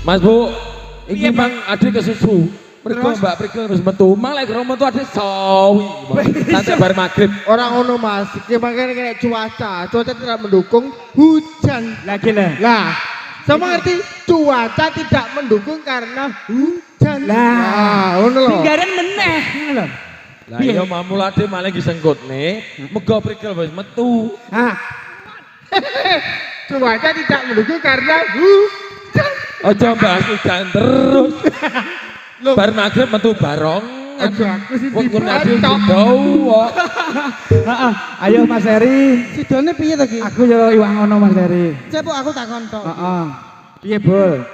Mas Bu, iki Bang Ade kesusu. Mergo Mbak Prigel harus metu, malah karo metu Ade sawi. Nanti bar magrib. Orang ono Mas, iki makanya kayak cuaca tidak mendukung hujan. Lagi lah. Lah, sama ngerti cuaca tidak mendukung karena hujan. Lah, ngono lho. Tinggaran meneh, ngono lho. Lah iya mamul Ade malah disengkutne, muga Prigel wis metu. Ah, Cuaca tidak mendukung karena hujan. Aja bahas hujan terus. Bar magrib metu barong. Aduh, aku sih Wong Ade dibacok. dawa. heeh. Ayo Mas Heri. Sidone piye to ki? Aku yo iwang ngono Mas Heri. Cepuk aku takon tok. Heeh. Piye, Bul?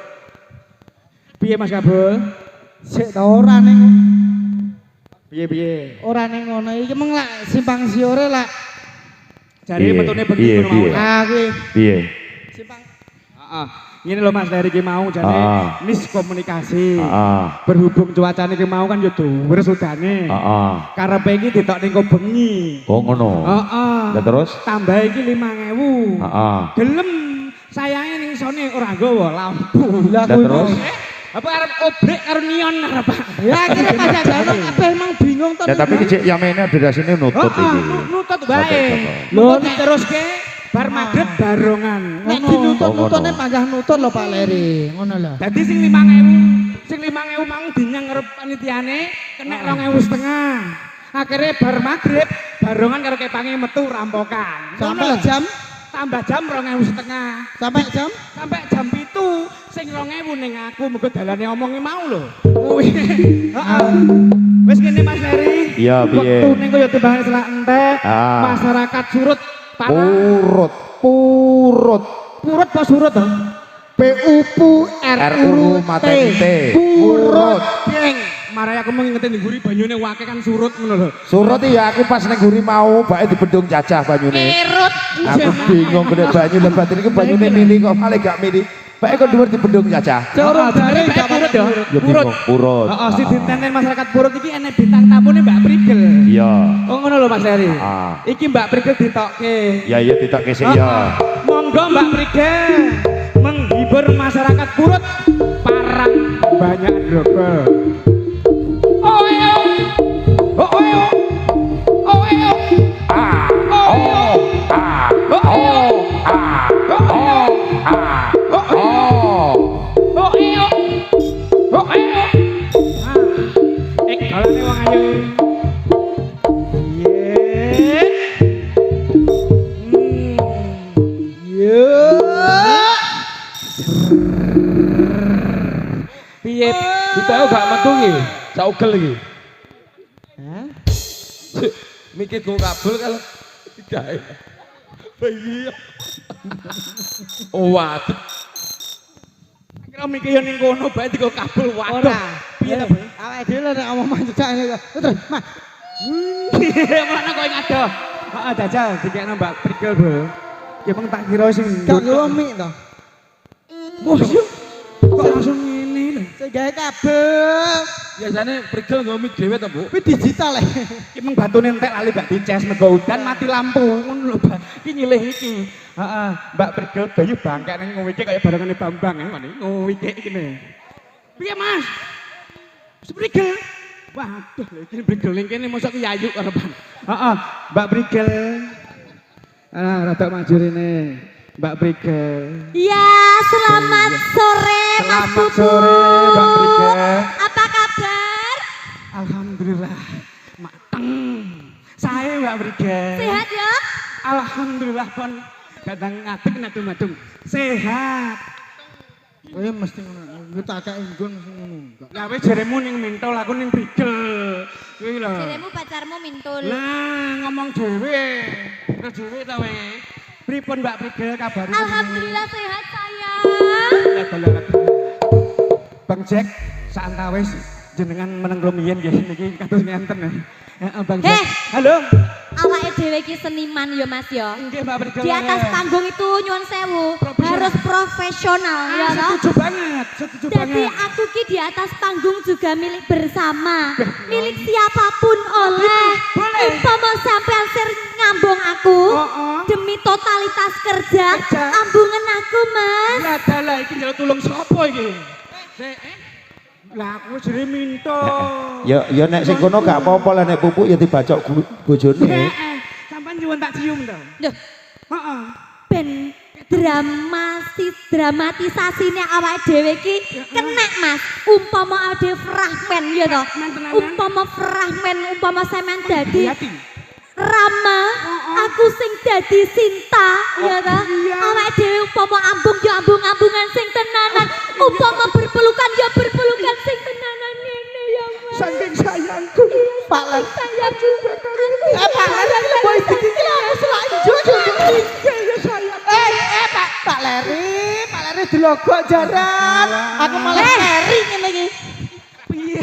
Piye Mas Kabul? Sik ta ora ning Piye? ora ning ngono iki meng lak simpang siore lak. Jare Piye? metune bengi Piye, ngono mau. piye? Ah kuwi Piye? simpang Heeh. Ngene lho Mas Heri ki mau jane miskomunikasi. Heeh. Berhubung cuacane ki mau kan yo dhuwur sudane. Heeh. Karepe iki ditok ning kok bengi. Oh ngono. Heeh. Lah terus? Tambah iki 5.000. Heeh. Gelem sayange ning sone ora nggawa lampu. lah Lah kuwi. terus? Apa arep obrek karo neon arep. Ya kira pajajaran kabeh emang bingung to. Ya tapi kecik yamene durasine nutut iki. Nutut bae. Nutut. Lho diteruske bar magrib barongan. Nek Ngono. dinutut-nututne panjang nutut lho Pak Leri, ngono lho. Dadi sing 5.000 mang dinyang ngarep panitiane kena 2.500. Akhirnya bar magrib barongan karo kepange metu rampokan. Sampai jam tambah jam 2.500. sampai jam Sampai jam 7 sing 2.000 ning aku muga dalane omongi mau lho. Kuwi. Heeh. Wis ngene Mas Heri. Iya, piye? Wektu ning kaya timbangane selak entek, Ah. masyarakat surut parah. Purut. Purut apa surut to? PUPU RUU Mateng T. Purut. Geng. Marai aku mengingetin ngguri banyune wake kan surut ngono lho. Surut ya aku pas ning guri mau bae dibendung cacah banyune. Kerut. Aku bingung gede banyu lebat iki banyune mili kok malah gak mili. Bae kok dhuwur dibendung cacah. Curug dari Bae purut ya. Ya bingung purut. Heeh, si ditenten masyarakat purut iki enek bintang tamune Mbak Prigel. Iya. Oh ngono lho Mas Heri. Ah. Iki Mbak Prigel ditokke. Ya iya ditokke sik ya. Monggo Mbak Prigel menghibur masyarakat purut parang banyak rokok. Oh yo. Oh yo. Oh yo. Ah. Oh yo. Ah. Oh yo. Ah. Oh Ah. yo. Oh. Oh yo. Oh yo. Kalane wong ayu. Yen. Yo. Piye? Kita gak metu iki. Saugel iki. Hah? Mikir go kabel kalau tidak. Iya. Oh waduh. Kira mikir ning kono bae digo kabel waduh. Ora. Piye to, Boy? Awake dhewe lek ngomong manjak ngene. Terus, Mas. Mana kok ngado? Heeh, jajal dikekno Mbak Prigel, Bu. Ya meng tak kira sing Gak ngewo mik to. Wah, iya. Kok langsung ngene lho. Sing gawe kabel. Biasanya Prigel ngomik dhewe to, Bu. Kuwi digital e. Iki meng batune entek lali Mbak dices mergo udan mati lampu. Ngono lho, Mbak. Iki nyilih iki. Heeh, Mbak Prigel bayu bangkek ning ngowike kaya barengane Bambang ngene. Ngowike kene. Piye, Mas? Prigel. Waduh, lha iki Prigel ning kene mosok yayu karepan. Heeh, Mbak Prigel. Rada maju rene. Mbak Prigel. Ya, selamat sore Mas Selamat Pupu. sore Mbak Prigel. Apa kabar? Alhamdulillah mateng. Saya Mbak Prigel. Sehat ya? Alhamdulillah pon kadang ngadeg nadung-nadung. Sehat. Kowe mesti ngono. Ku tak kak inggun mesti ngono. Lah wis jaremu ning Mintol aku ning Prigel. Kuwi lho. Jaremu pacarmu mintul. Lah ngomong dhewe. Terus dhewe ta we. Pripun Mbak Prigel kabarnya? Alhamdulillah sehat sayang. Bang Jack saantawis jenengan meneng lumiyen nggih niki kados ngenten. Heeh Bang Jack. Heh. Halo. Awake dhewe iki seniman ya Mas ya. Nggih Mbak Prigel. Di atas panggung itu nyuwun sewu Profesional. harus profesional ya toh. Setuju banget, setuju Jadi banget. aku ki di atas panggung juga milik bersama, milik siapapun oleh. Boleh. Umpama sampean sir ngambung aku demi totalitas kerja, Kerja. ambungen aku Mas. Lah dalah iki njaluk tulung sapa iki? Lah aku jere minta. Ya nek sing kono gak apa-apa lah nek pupuk ya dibacok bojone. Sampeyan nyuwun tak cium to. Loh, Heeh. ben dramatisasine awake dhewe iki kena Mas. Umpama ade fragmen ya to. Umpama fragmen, umpama sampean dadi Rama, aku sing dadi Sinta, ya ta? Awake dhewe umpama ambung ya ambung-ambungan sing tenanan, umpama berpelukan ya berpelukan sing tenanan ngene ya Mas. Saking sayangku. Pak Lan, saya juga Pak Leri, boy iki aku selanjut. Pak Leri dilogok jaran. Aku malah Leri ngene iki. Piye?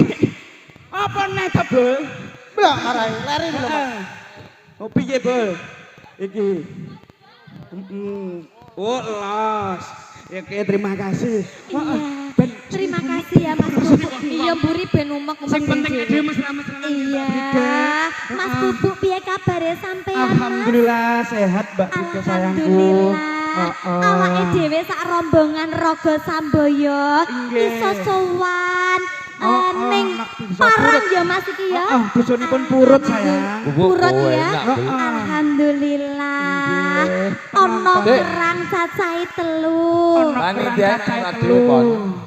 Apa nek tebel? Lah marai Leri lho. Oh piye, Bol? Iki. Oh, los. Ya terima kasih. Iya. Terima kasih ya Mas Pupuk. Iya mburi ben umek-umek. Sing penting dhewe mesra-mesra. Iya. Mas Pupuk piye kabare sampean? Mas? Alhamdulillah sehat, Mbak Rika sayangku. Alhamdulillah. Awake dhewe sak rombongan Raga Samboyo iso sowan ning Parang ya Mas iki ya. Dusunipun purut sayang. Purut ya. Alhamdulillah. Ono perang cacahe 3. Panitia ora telepon.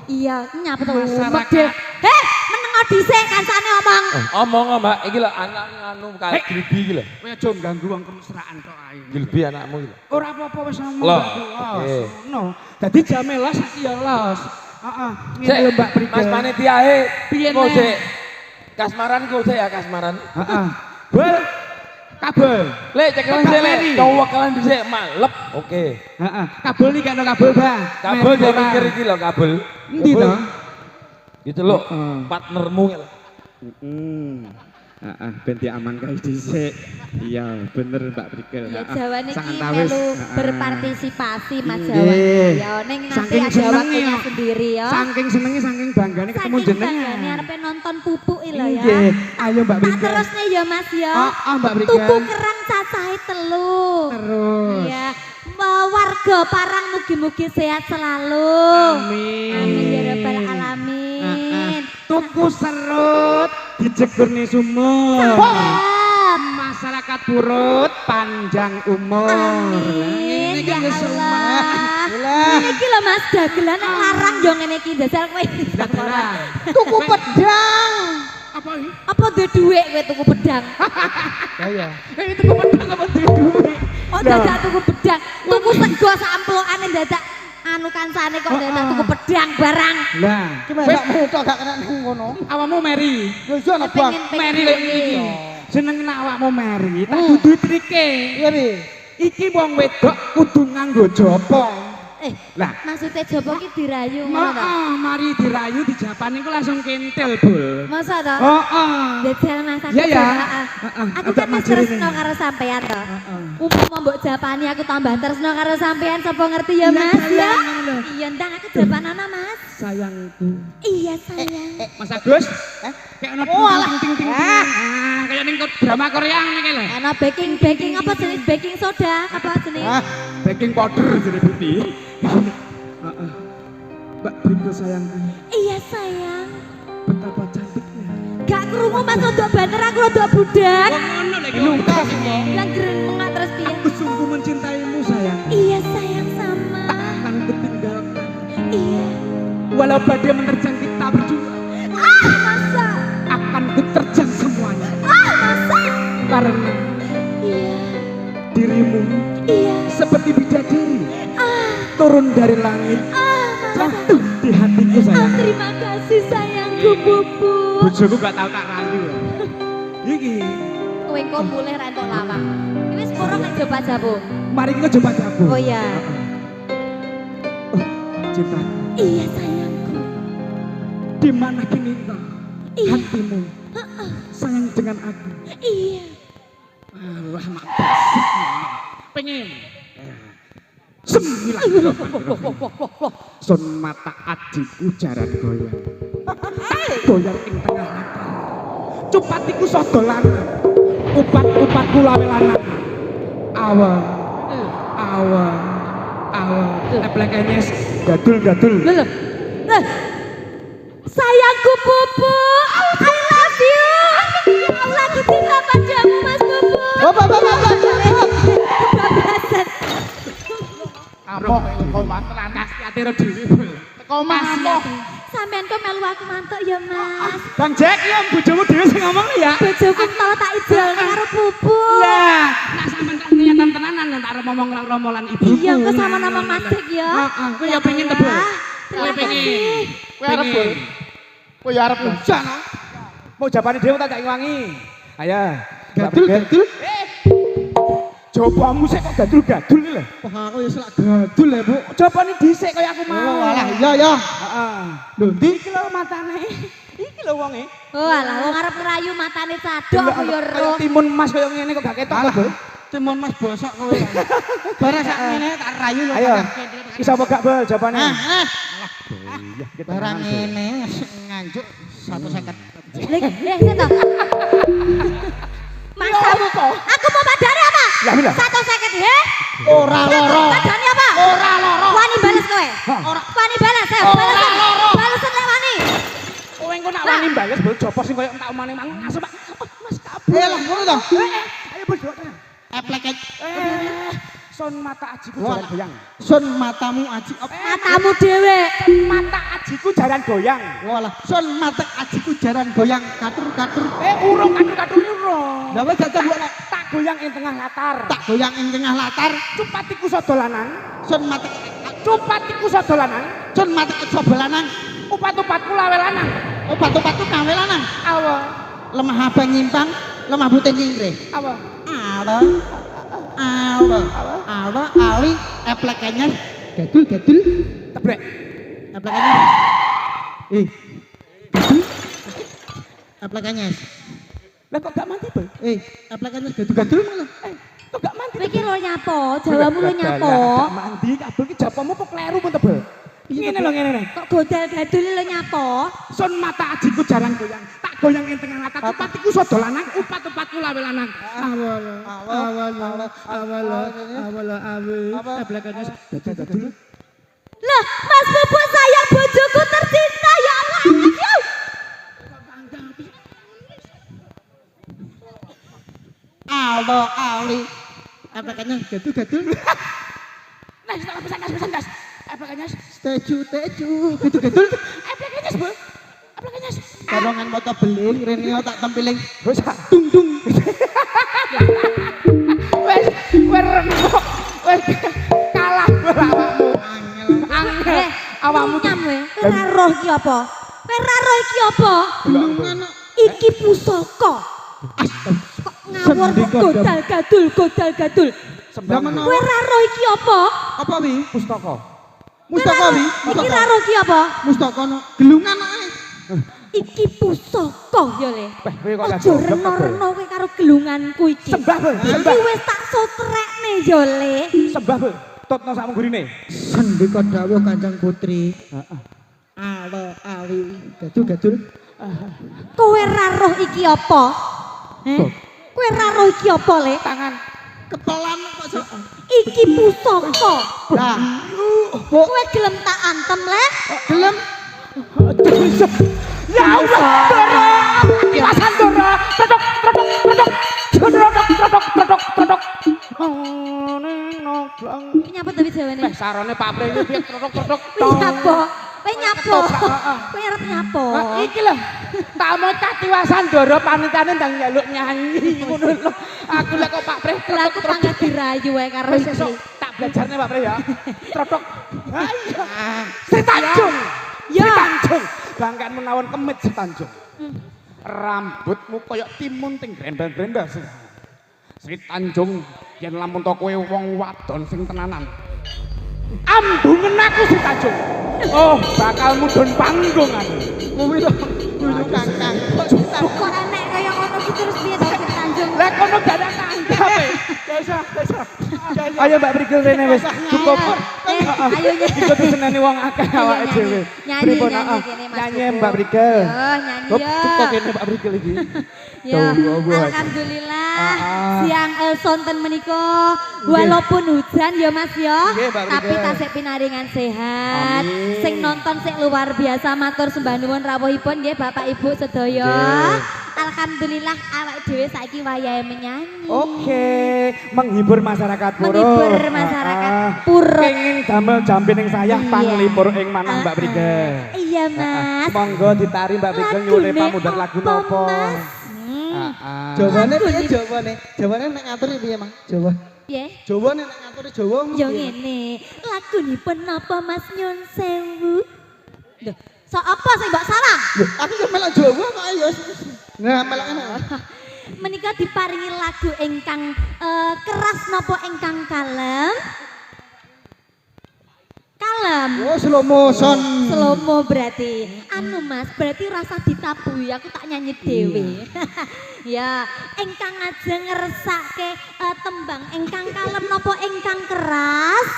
Iya, nyapa to medhe. Heh, meneng dhisik kancane omong. Omong Mbak, iki lho anak anu kali Gilbi iki lho. Kowe aja ganggu wong kemesraan tok ae. Gilbi anakmu iki lho. Ora apa-apa wis ngomong. Loh, No. Dadi jame los iki ya los. Heeh. Ngene lho Mbak Prika. Mas panitiae Piye, kok Nek? sik kasmaran kok sik ya kasmaran. Heeh. Bol. Kabel. Le cekel Mbak sik le. Mary. Cowok kalian dhisik malep. Oke. Heeh. Kabel iki kan kabel, Bang. Kabel dia mikir iki lho kabel. Endi to? Gitu lho, partnermu lho. Ben diaman kae dhisik. Iya, bener Mbak Prika. Ya Jawane iki Sangantawis. melu berpartisipasi Mas Nggih. Jawa. Ya ning nanti Saking ada senenge waktunya ya. sendiri ya. Saking senenge saking banggane ketemu Saking jenengan. banggane arepe nonton Pupuk iki lho ya. Nggih. Ayo Mbak Tak Prika. terusne ya Mas ya. Mbak Prika. Tuku kerang cacahe 3. Terus. Iya. Warga Parang mugi-mugi sehat selalu. Amin. Amin ya rabbal alamin. Tuku serut dijekurne sumur. Salam. Masyarakat purut panjang umur. Amin Ngene ya iki wis Allah. Ini iki lho Mas dagelan nang larang yo ngene iki dasar kowe. Dagelan. Tuku pedang. Apa iki? Apa duwe dhuwit kowe tuku pedang? Ya. Itu kemendang apa duwe? Oh dadak tuku pedang. Tuku sego sak amplokane dadak anu kancane kok dadak tuku pedang barang. Lah, Gimana gak mau tok gak kena ning ngono. awakmu Mary. Ya iya ana bang. Mary lek iki. Jeneng awakmu Mary, tak dudu trike. Iya Ri. Iki wong wedok kudu nganggo jopo. Lah, Maksudnya jopo ki dirayu ngono ta? mari dirayu di Japan iku langsung kentil, Bul. Masa ta? Heeh. Dajal Mas aku. Iya ya. heeh. Aku kan wis tresno karo sampean to. Umpama mbok japani aku tambah tresno karo sampean sapa ngerti ya Mas ya? Iya ndang aku japanana Mas. Sayangku. Iya sayang. Mas Agus? Kayak ono ting ting ting. Kayak ning drama Korea ngene lho. Ana baking apa jenis baking soda apa jenis? Baking powder jadi putih. Mbak Prika sayangku, Iya sayang. betapa cantiknya. Gak krungu Mas rodok banter aku rodok budak. Ngono lagi luntas kok. Lah gremeng terus piye? Aku sungguh mencintaimu sayang. Iya sayang sama. Tak akan kutinggalkan. Iya. Walau badai menerjang kita berdua, Masa? akan kuterjang semuanya. Masa? Karena Iya. dirimu Iya. seperti bidadari Ah. turun dari langit, Masa? jatuh di hatiku sayang. Terima kasih sayangku Bubu. Bojoku gak tahu tak rayu. Iki, Kowe kok boleh ra entuk lawak. Wis pura nek coba jabu. mari kita coba jabu. Oh iya. Cinta, Iya sayangku. di mana kini engkau? Iya. Hatimu sayang dengan aku. Iya. Allah mantap. Pengen. Sembilan Sun mata ajiku jaran goyang. Goyang ing tengah mata. Cupatiku sodolan. Upat-upatku lawe lanang. Awa. Awa. Eplek enyes. Gadul-gadul. Lho. Lah. Sayangku Bubu, I love you. Lagi cinta padamu Mas Bubu. Kebablasan. Amok kok mantenan kasih dhewe. Teko amok. Sampeyan kok melu aku mantuk ya Mas. Bang Jack ya bojomu dhewe sing ngomong ya. Bojoku tau tak idol karo Bubu. Lah, nek sampean tak niatan tenanan nek arep ngomong romolan ibu. Iya, kok sama nama Mas Jack ya. Heeh, kowe ya pengen tebel. Terima kasih. Kowe arep bol. Kowe ya arep hujan. Mau jabane dhewe tak wangi. Ayo. Gadul. Jawabanmu sik kok gadul-gadul iki lho. Wah, aku ya selak gadul ya, Bu. Jawabane dhisik kaya aku mau. Oh, alah, iya. Heeh. Lho, ndi? Iki lho matane. Iki lho wonge. Oh alah, wong arep ngerayu matane cadok aku ya Kaya roh. timun emas kaya ngene kok gak ketok Alah, kok. timun mas bosok kowe. Barang sak ngene tak rayu lho. Ayo. Isa apa gak bel jawabane? Barang ngene nganjuk 150. Sik to. Mangsamu kok. Aku mau padane apa? Lah bila. 150 he? Ora loro. Padane apa? Ora loro. Wani balas kowe. Ora. Wani balas, ayo balas. Balasen lek wani. Kowe engko nak wani bales bol jopo sing koyo entak omane mang langsung Pak. Mas kabur. Eh, lah ngono to. Ayo bol jopo. Epleket. Son mata ajiku jaran goyang. Sun matamu aji. Matamu dhewe. Mata ajiku jaran goyang. Walah, sun mata ajiku jaran goyang katur-katur. Urung katur-katur urung. Lah wis jajah kok Tak goyang ing tengah latar. tak goyang ing tengah latar. Cupatiku sodolanan. Sun mata Cupatiku sodolanan. sun mata coba lanang. Upat-upatku lawe lanang. Obat-obatku kawe lanang. Awa. Lemah abang nyimpang, lemah putih nyingkre. Awa. Ala, ali, eplekannya gadul. Tebrek. Eplekannya. Gadul. Eplekannya. Lah kok gak mandi, Bang? Eplekannya gadul malah. Kok gak mandi? Kowe iki lho nyapo, jawamu lho nyapo. Gak mandi, kabel ki japamu kok kleru pun tebel. Ngene lho ngene. Kok godal gadul lho nyapo. Sun mata ajiku jaran goyang. Tak goyang ing tengah latar. Cupatiku sodo lanang, upat-upatku lawe lanang. Eplekannya Gadul. Loh, Mas Bubu sayang bojoku tercinta ya Allah. Aldo, ali. Eplekannya gadul. Nas. Apakahnya? Teju. Gadul. Apakahnya, Bu? Apakahnya? Tolongan moto beling, Renio tak tempiling. Wes Dung. wes remuk. Wes kalah awakmu. Angel. Awakmu nyam we. Kowe ora roh iki apa? Kowe ora roh iki apa? Belungan. Iki pusaka. Kok ngawur godal gadul. Kowe ora roh iki apa? Apa wi? Pustaka. Mustaka wi? Iki ora roh iki apa? Mustaka no. Gelungan ae. Iki pusaka ya le. Kowe kok lagi Aja reno-reno kowe karo gelunganku iki. Sembah, Bu. Iki wis tak sotrekne ya le. Sembah, Bu. Tutno sak munggurine. Sendika dawuh Kanjeng Putri. Alo, ali. Gadul. Kowe ora roh iki apa? Kowe ora roh iki apa le? Tangan. Kepelan kok sok. Iki pusaka. Lah, Kowe gelem tak antem le? gelem. Ya Allah, dorong. Kiwasan dorong. Trodok. Iki nyapa tapi jawane? Sarone Pak Pre iki piye trodok. Kowe nyapo? Kowe arep nyapo? Iki lho. Tak mau katiwasan doro panitane ndang njaluk nyanyi ngono lho. Aku lek kok Pak Pre Lah aku pangkat dirayu wae karo wis iki. esuk tak belajarne Pak Pre ya. Trodok. Sri Tanjung. Ya. Sri Tanjung. Bangkan menawan kemit Sri Tanjung. Rambutmu koyok timun ting grendel-grendel. Sri Tanjung yen lamun to kowe wong wadon sing tenanan. Ambungen aku Sri Tanjung. Oh, bakal mudhun panggung aku. Kuwi lho. Kuwi Kakang. Kok enek kaya ngono iki terus piye to Sri Tanjung? Lah kono gak ada kandhape. Ayo Mbak Brigel rene wis cukup. Ayo nyanyi. Ikut diseneni wong akeh awake dhewe. Nyanyi, Pripun, nyanyi kene, Mas Nyanyi Pupu. Mbak Brigel. Yo, nyanyi Hop, yo. cetok kene Mbak Brigel iki. Ya, alhamdulillah siang sonten menika walaupun hujan ya Mas ya, Nggih, Mbak tapi Brigel. tasik pinaringan sehat. Amin. Sing nonton sing luar biasa matur sembah nuwun rawuhipun nggih Bapak Ibu sedaya. Alhamdulillah awak dhewe saiki wayahe menyanyi. Oke, menghibur masyarakat Puro. Menghibur masyarakat Puro. Kenging damel jambe ning sayah Iya. panglipur ing manah Mbak Brigel. Iya Mas. Monggo ditari Mbak Brigel nyuwun pamundhut lagu napa? Jawane piye Lagu ni- jawane? Jawane nek ngatur piye, Mang? Jawa. Piye? Jawane nek ngatur Jawa. Yo ngene, lagunipun napa Mas nyun sewu? Lho, so apa sing mbok salah? Aku yo melok Jawa kok ya. Nah, melok ngene. Menika diparingi lagu ingkang keras napa ingkang kalem? Kalem. Oh, slow motion. Slomo berarti. Anu Mas, berarti rasa ditabuhi aku tak nyanyi dhewe. Ya, ingkang ngajeng ngersake tembang ingkang kalem napa ingkang keras?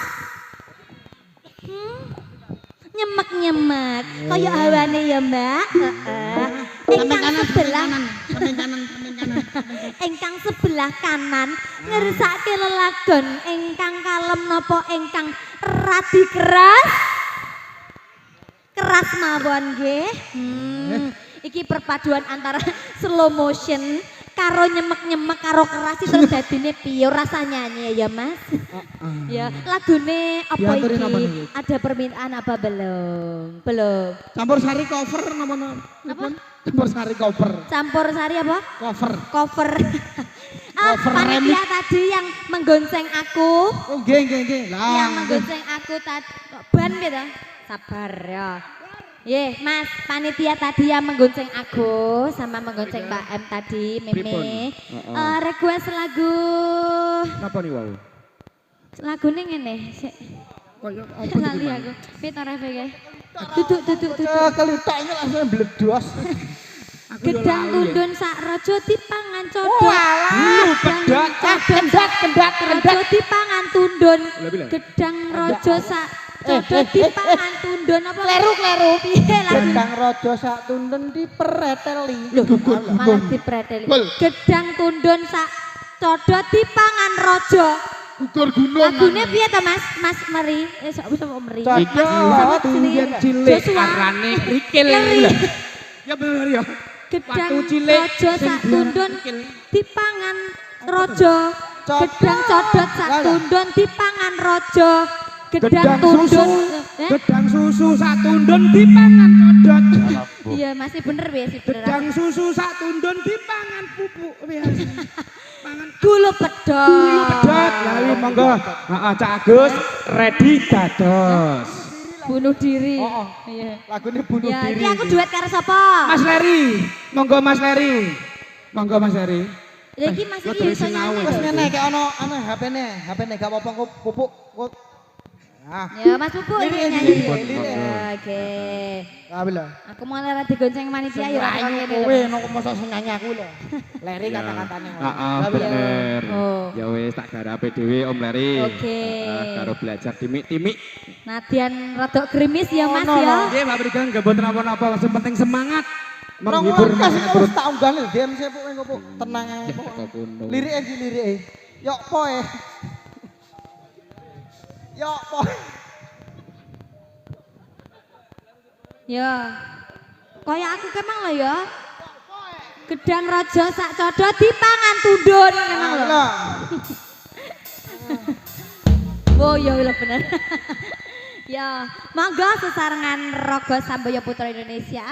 Nyemek-nyemek. Kaya hawane ya, Mbak. Heeh. Ingkang sebelah ingkang sebelah kanan ngersake lelagon ingkang kalem napa ingkang radi keras? Keras mawon nggih. Iki perpaduan antara slow motion karo nyemek-nyemek karo keras itu terus dadine piye rasa nyanyi ya Mas? Ya, lagune apa Diaturin apa iki? nih? Ada permintaan apa belum? Belum. Campur sari cover napa? Apa? Campur sari cover. Campur sari apa? Cover. Cover. Cover Panitia tadi yang menggonceng aku. Oh, nggih nggih nggih. Yang Lah. menggonceng aku tadi ban gitu. Sabar ya. Ye, Mas, panitia tadi yang menggonceng aku sama menggonceng Mbak M tadi, Meme. Request lagu Napa nih wau? lagune ngene. Sik. Koyo Lali aku. Pita refe kae. Duduk. Kelitak ini langsung bledos. Gedang tundun sak raja dipangan codot. pedak, kendat raja dipangan tundun. Gedang raja sak codot dipangan tundun apa kleru. Piye lagu? Gedang raja sak tunden dipereteli. Loh, malah dipreteli. Gedang tundun sak codot dipangan raja. Gugur gunung. Lagune piye to Mas? Mas Meri. Sapa Meri? Iki Mas tunggen cilik arane rikil. Ya bener ya. Gedang Watu cilik raja sing sak tundun dipangan raja. Gedang codot sak tundun dipangan raja. Gedang tundun. Gedang susu sak tundun dipangan codot. Iya masih bener wis sih bener. Gedang susu sak tundun dipangan pupuk biasa. Pangan Gulu pedot. pedot. Lah monggo. Heeh Cak Agus ready dados. Bunuh diri. Oh. Iya. Lagune bunuh Ya, diri. iki aku duet karo sapa? Mas Leri. Monggo Mas Leri. Monggo Mas Leri. Lah iki Mas Lo iki terus iso sinau. nyanyi. Wes ngene kayak ono HP-ne gak apa-apa kok pupuk kok. Ah, Ya Mas Pupu ini Lirik, nyanyi. lirik. Oke. alhamdulillah. Aku mau lewat digonceng panitia ya ora kok ngene lho. Kowe nek mosok sing nyanyi aku lho. Leri kata-katane. Heeh bener. Oh. Ya wis tak garape dhewe Om Leri. Oke. Karo belajar timik-timik. Nadian rodok gerimis ya Mas no, ya. Nggih Mbak Brigan nggak buat napa-napa, yang penting semangat. Menghibur Menghibur kasih masyarakat. terus tak unggah DM sih pokoknya tenang ae. Ya, kok kuno. Lirike iki lirike. Yok poe. Yok poe. Ya. Kaya aku kemang lho ya. Gedang raja sak codot dipangan tundun kemang lho. Lah. Oh iya iya bener. Ya, monggo sesarengan Rogo Samboyo Putra Indonesia.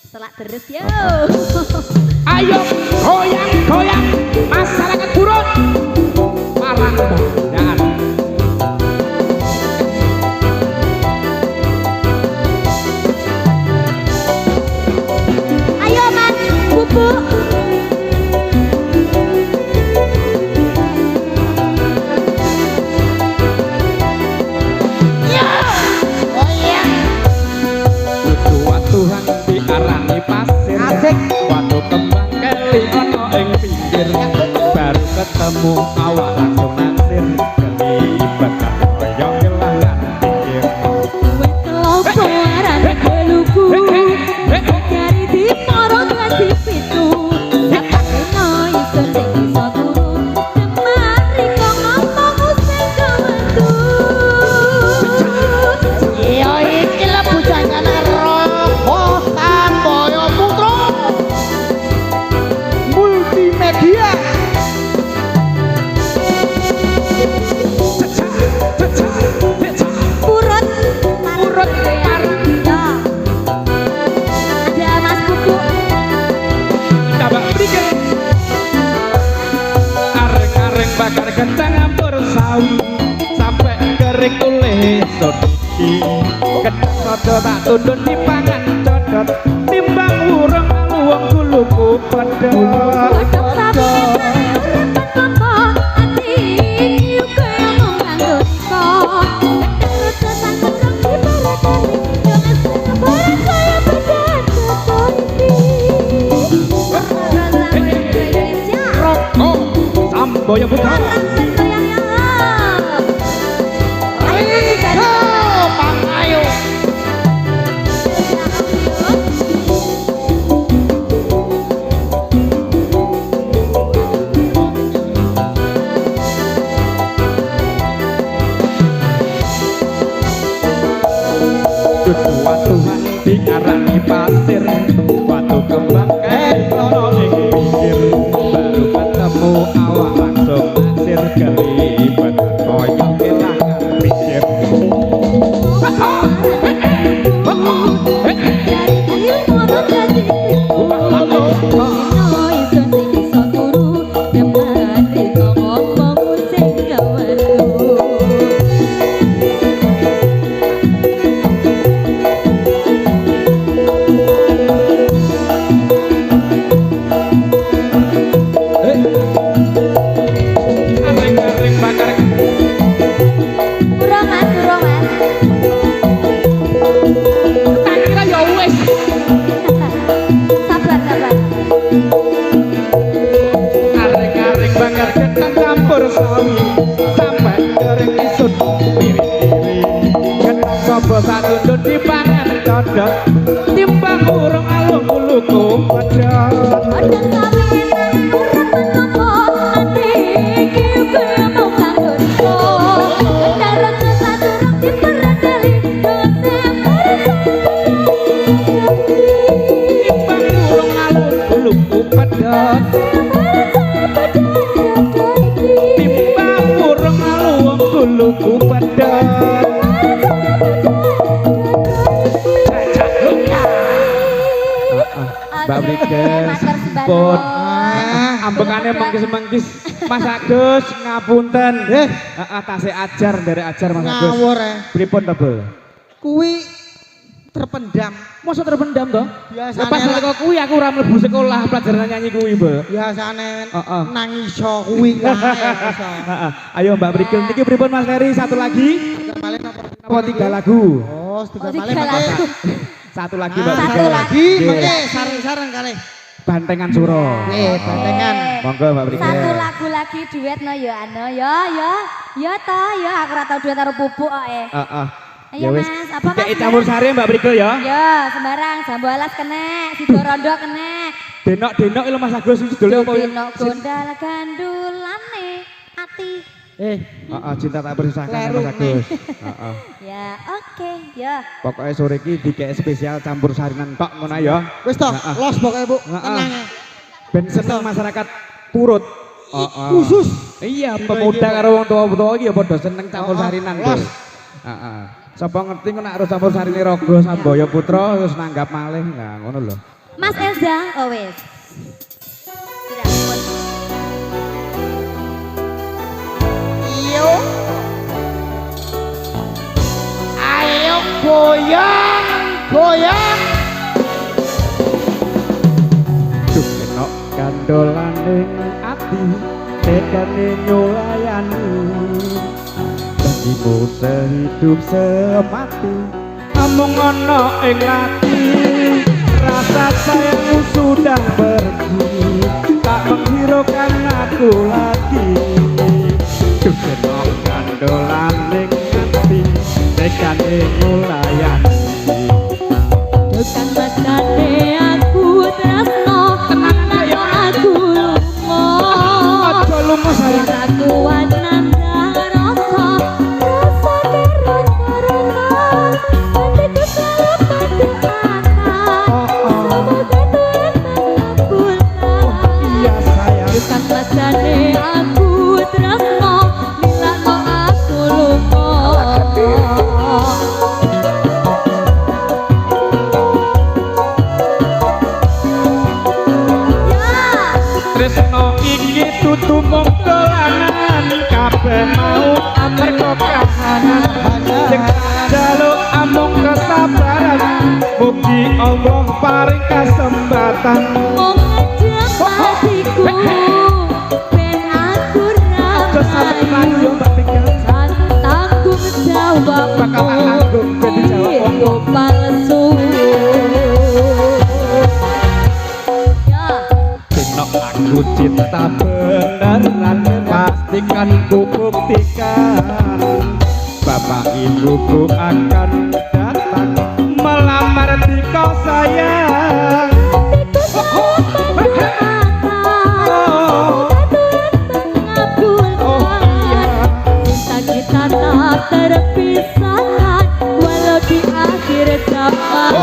Selak terus yo. Ayo goyang masyarakat burung. Parang dan Ayo Mas, Pupu. Tuhan diarani pasir. Asik. Waktu kembang keli ono ing pinggir. Baru ketemu awak langsung naksir. Kelibatan koyo ilang kentang campur sawi sampai kering tulih sodiki kentang sodo tak tundun dipangan codot timbang urung luwung kuluku pedot Godhog sapi urip koko ati iki kaya mung kanggo riko terus tesan kecok di baratane yo wis kebarang kaya badan ketoriki Indonesia rokok samboyo putra watu diarani pasir watu kembang ono ing pinggir baru ketemu awak langsung asir kelibet koyo kelangan pikir areng-areng bakar Burung mas tak kira ya wis sabar areng-areng bakar kentang campur sawi sampai kering isut piring-piring kentang sobo satu ndut dipangan codot timbang urung alung kuluku pedot Godhog sapi enak urip koko ati iki kaya mung kanggo riko Kendaraan susah durung dipereteli dosen timbang urung alung kuluku pedot timbang urung alung kuluku pedot Mbak Briges pun ambekane mengkis-mengkis Mas Agus ngapunten tasih ajar dari ajar Mas Agus Ngawur pripun to Bu kuwi terpendam. mosok terpendam to Biasane lepas nalika kuwi aku ora mlebu sekolah pelajaran nyanyi kuwi Bu biasane Heeh. nang iso kuwi kae iso. ayo Mbak Briges niki pripun Mas Ferry satu lagi Malih napa? apa 3 lagu Oh, tiga Oh, malih tiga mangke. lagu. satu lagi Mbak Satu Briges lagi. Mangke sareng-sareng kali. Bantengan Suro Nggih, bantengan. monggo Mbak Briges Satu lagu lagi duet no ya ano ya toh ya aku ora tau duet karo pupuk kok Ayo Ya wis, Mas, apa Mas? dikei campur sari Mbak Briges ya. Ya, sembarang jambu alas kena, sido rondo kena. Denok-denok lho Mas Agus iki dole apa ya? Dino gondal gandulane ati. Heeh, cinta tak bersisahkan ya Mas Agus. Heeh. Ya, oke, ya. Pokoknya sore iki dikei spesial campur sarinan tok ngono ya. Wis toh, Heeh. los pokoke Bu. Heeh. Tenang. Ben seneng masyarakat Purut. Heeh. Khusus. Iya, pemuda karo wong tua-tua iki ya padha seneng campur sarinan. Los. Heeh. Sapa ngerti kok nek harus campur sarine Raga Sambaya Putra terus nanggap malih. Nah, ngono lho. Mas Elza, oh wes. Tidak, pun. Iyo. Ayo goyang, goyang. Enok kandolane ati tekane nyulayani dadimu sehidup semati amung ana ing ati rasa sayangmu sudah pergi tak menghiraukan aku lagi enok kandolane ati tekane nyulayani Bukan matane aku tresno, tenang ayo aku lungo. aja lungo sayang Aku wanang rasa, rasa karo karena hatiku selalu pada akal. Allah paring kesempatan Mung ngejak hatiku ben aku aja sampe mlayu rapayu Mbak Tika San tanggung jawabmu Bakalan nanggung ben dijawab wong Itu palsu Ya Jenok aku cinta beneran pastikan ku buktikan Bapak ibuku akan datang melamar di kau sayang Kita tak terpisahkan walau di akhir zaman.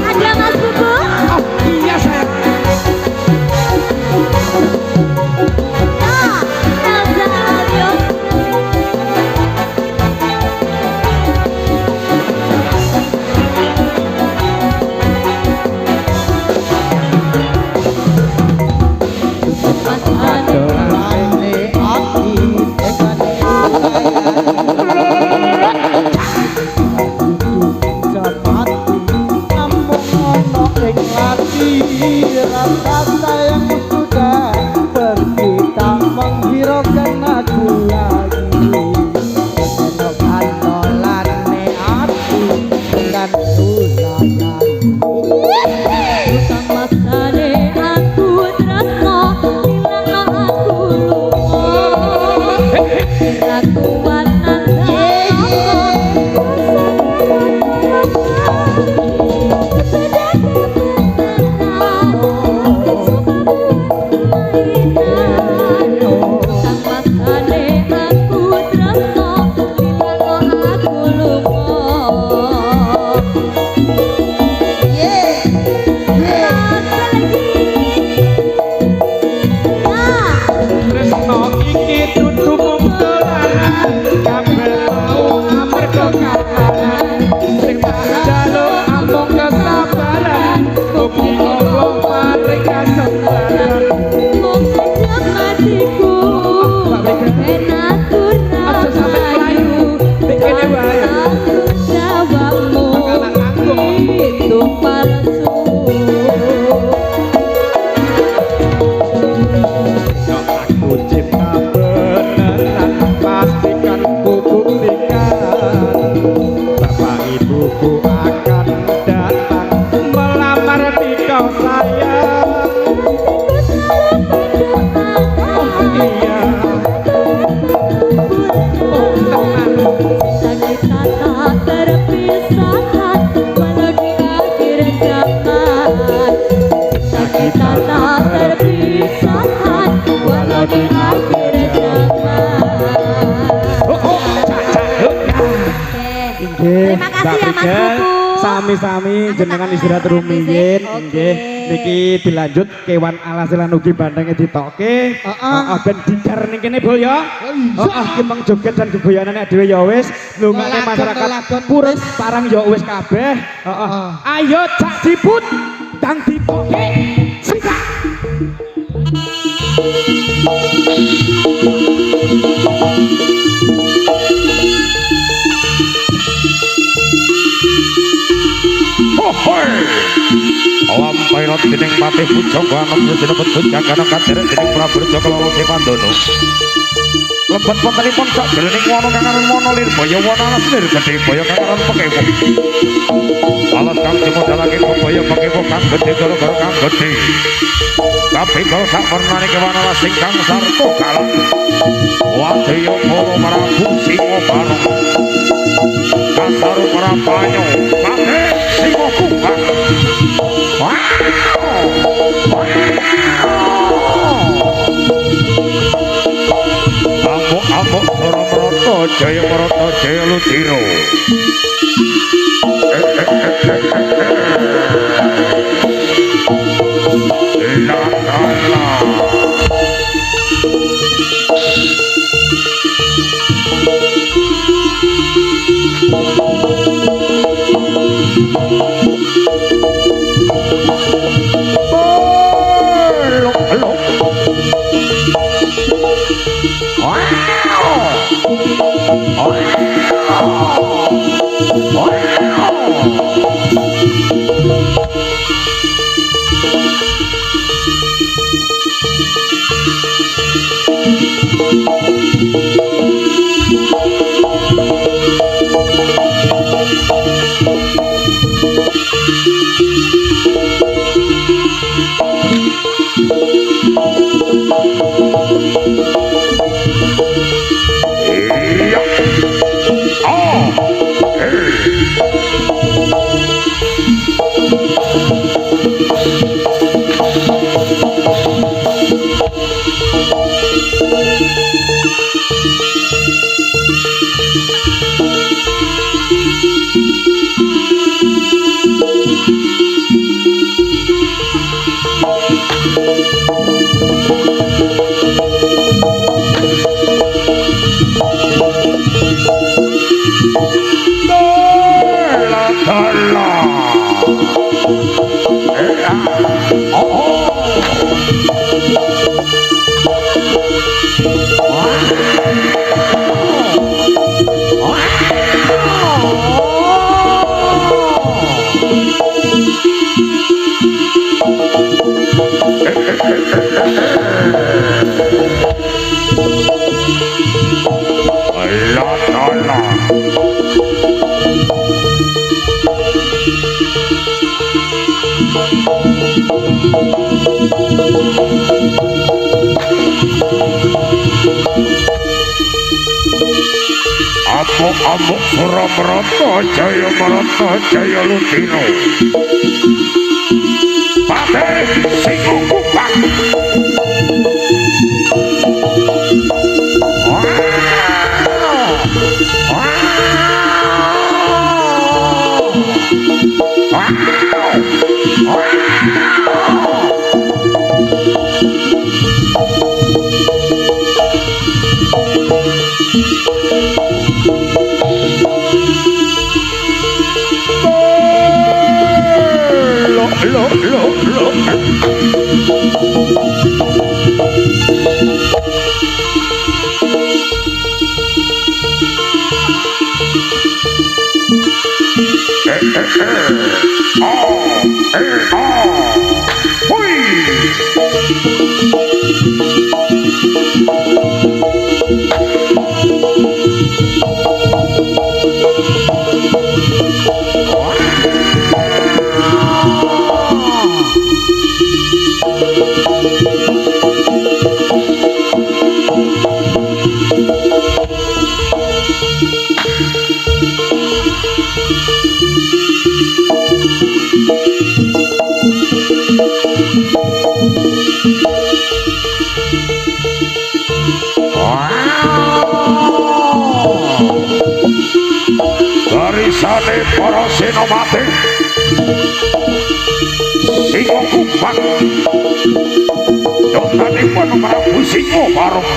Ada Mas Bubu? Oh iya sayang Ya, Elza Alio. Mas Anu. Laine ati tekane jamati ambung ono ing ati rasa sayang sudah pergi tak menghiraukan aku lagi enok antolane ati dengan ulanan Utang masane aku tresno hilangno aku lupa Aku wanan Utang masane aku tresno hilangno aku lupa Tresno iki dudu mung dolanan kabeh mau amarga kakanan sing tak njaluk amung kesabaran mugi Allah paring kesabaran Aja sampe mlayu dikene wae bakalan nanggung Itu palsu Yo aku cinta beneran pastikan ku buktikan Bapak ibuku akan datang melamar di kau sayang Oh iya Oh tenan Kita tak terpisahkan walau di akhir zaman Kita tak terpisahkan walau di akhir zaman Nggih, Terima kasih ya, Mas Tika. Bubu. Sami-sami Aku jenengan tak istirahat ngomong rumiyin. Oke. Nggih, niki dilanjut kewan alas lan ugi bandenge ditokke. Heeh, ben digar ning kene, Bol ya. Heeh, ki meng joget dan gegoyanane dhewe ya wis. Lungane Lelagon, masyarakat lelagon. purus parang ya wis kabeh. Heeh. Ayo cak diput dan ditokke. Sikat. Lampai rot dening patih pucuk wangun rejena betut jagana kaderek dening Prabu Reja Keloro Sepandono. Lebet wontenipun sak jroning wana kang aran Mono Lirbaya wana alas lir gedhe baya kang aran Pekewo. Alas kang dimodalake bebaya Pekewo kang gedhe gara-gara kang gedhe. Kabeh kala sak wernane kewan alas sing kang sarta kalah. Wadya para Prabu Singa Barong. Kasaru para panyo kabeh Singa Kumbang. Amuk-amuk Sora Marata Jaya Marata Jaya Ludira. Hello. Amuk Suramarata Jaya Marata Jaya Lutino Patih Singokupang Garisane para senopati Singokupang Dontanipun Prabu Singoparong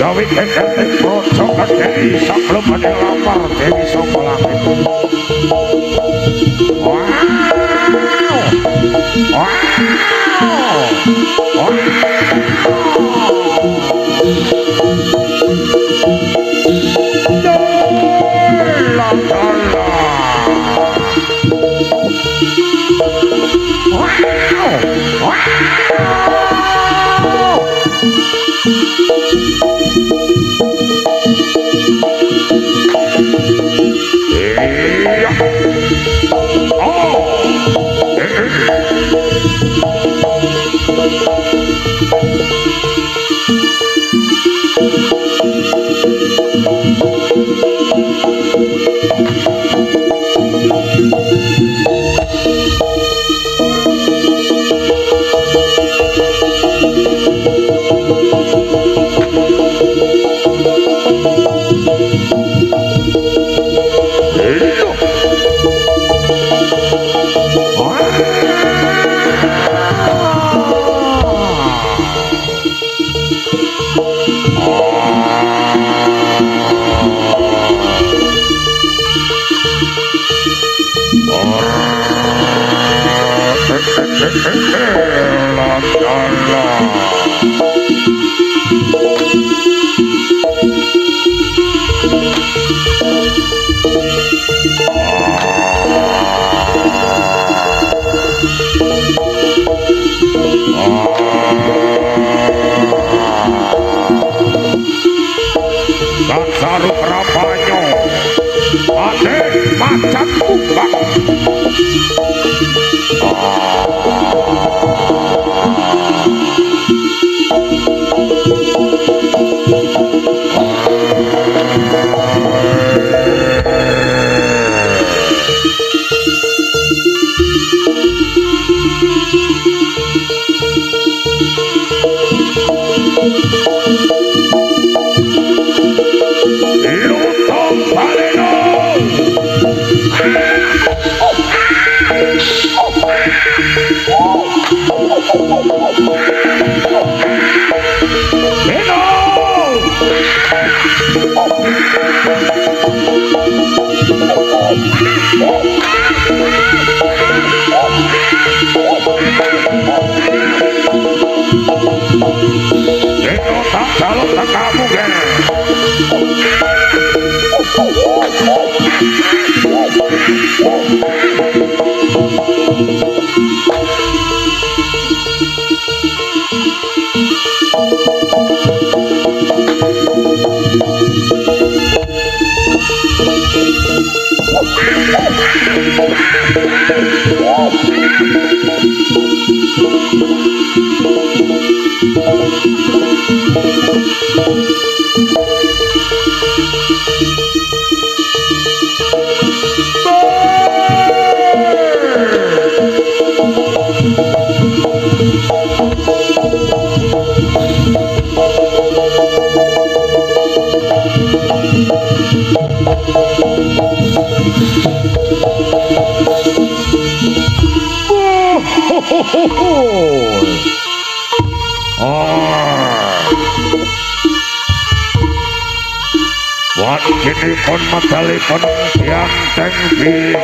gawe kekete projo kadeni saklebane lapar Dewi saka langit. karo prapanyo ade macan kumbang Lutong Paleno Beno tak calon tak kamu kan Wajibipun medalipun Hyang Tengbi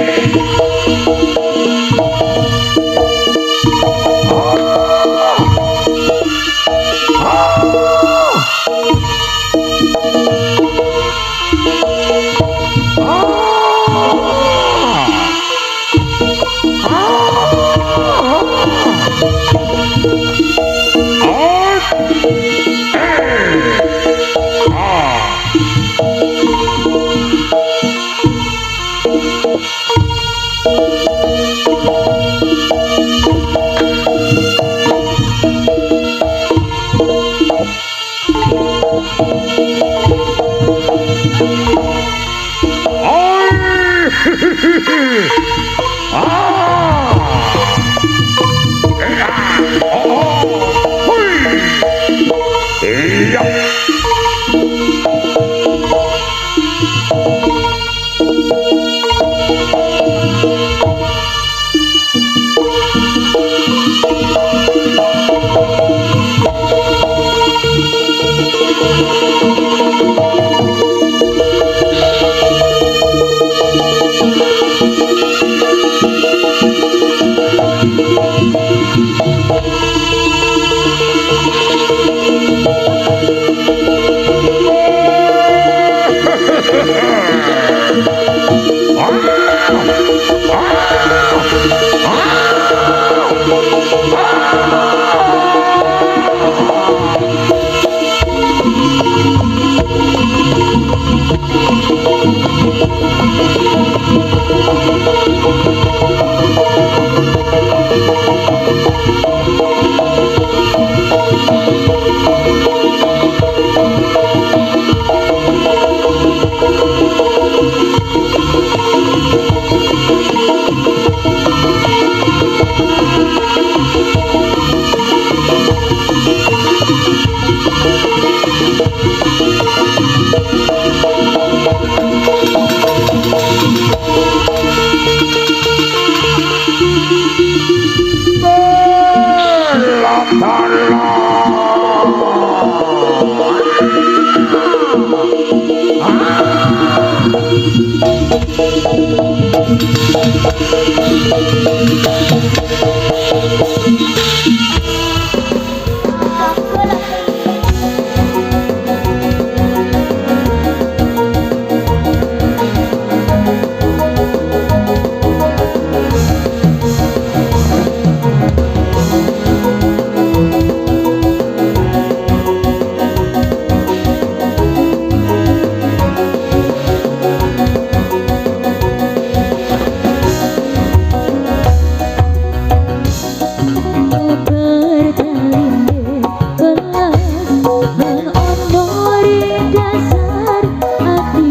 dasar ati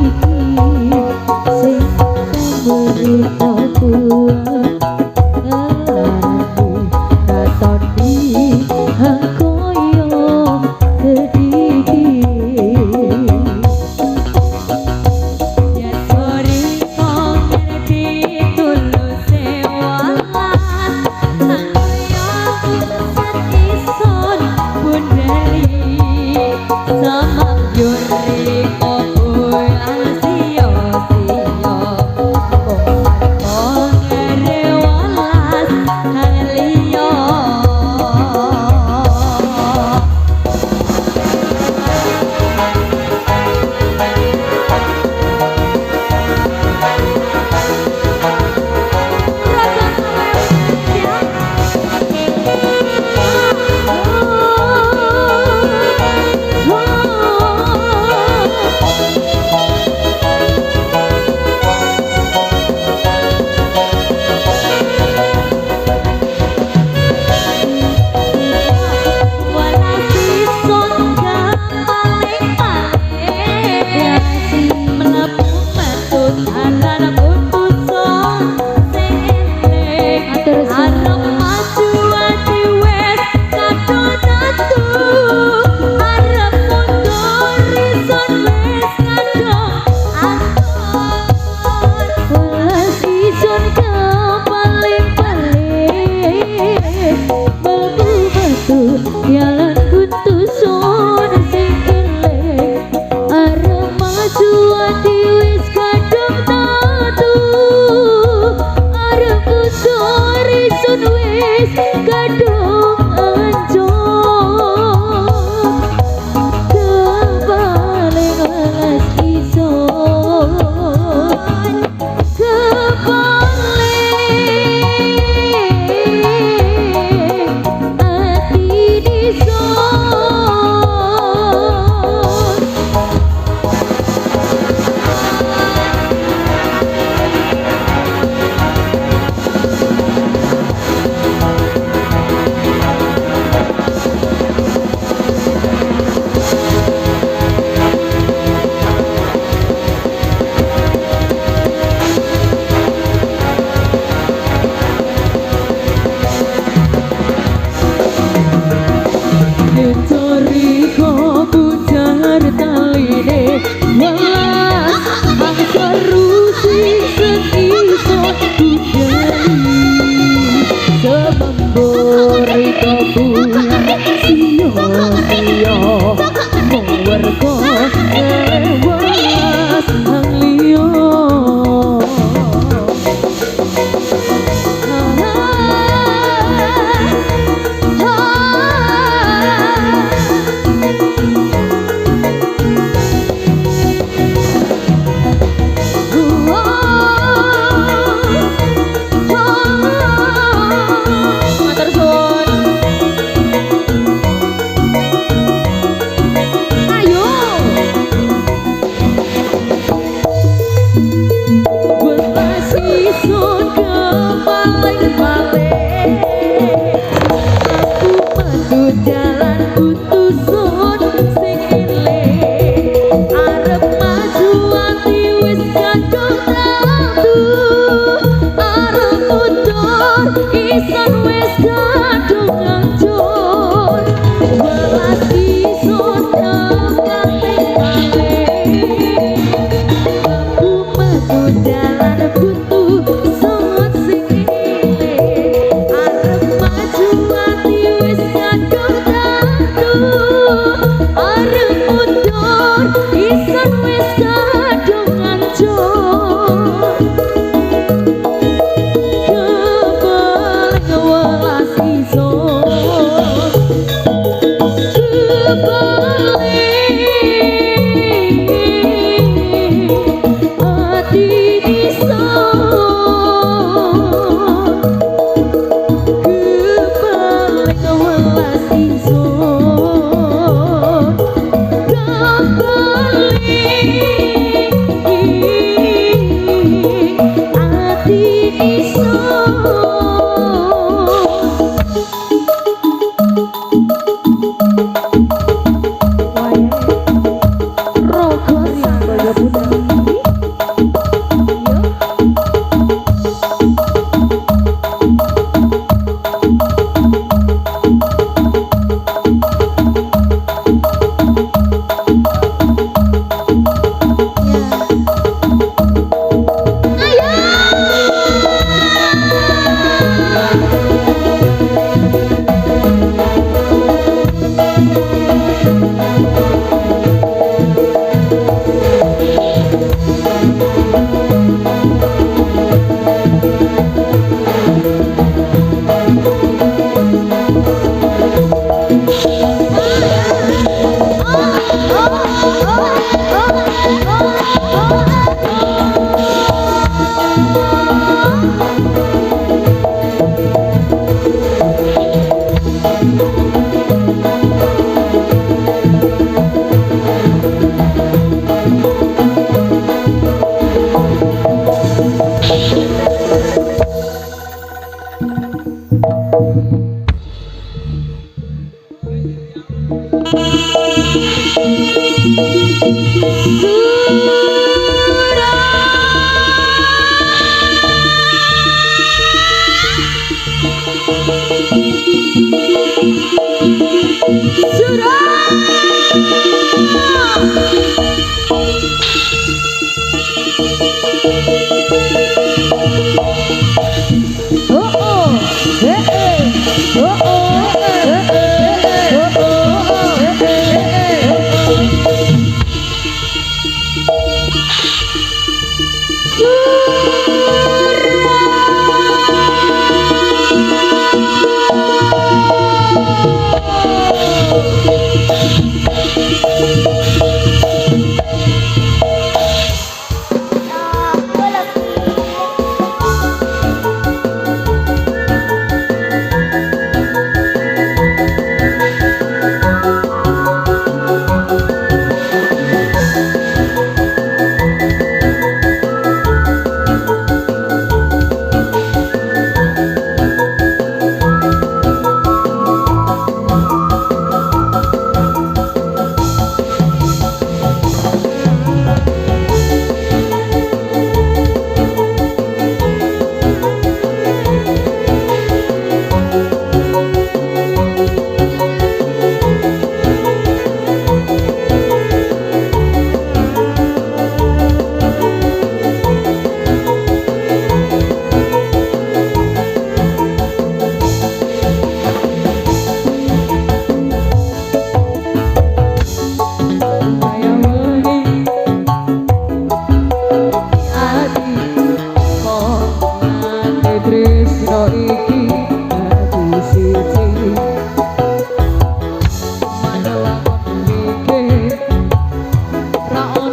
iki sing merita kuat katoni hakoyo kediki ya sore kong ngerti tuluse walas hakoyo pusat ison bundari sama yuri kobuy alsio sio ngere walas halio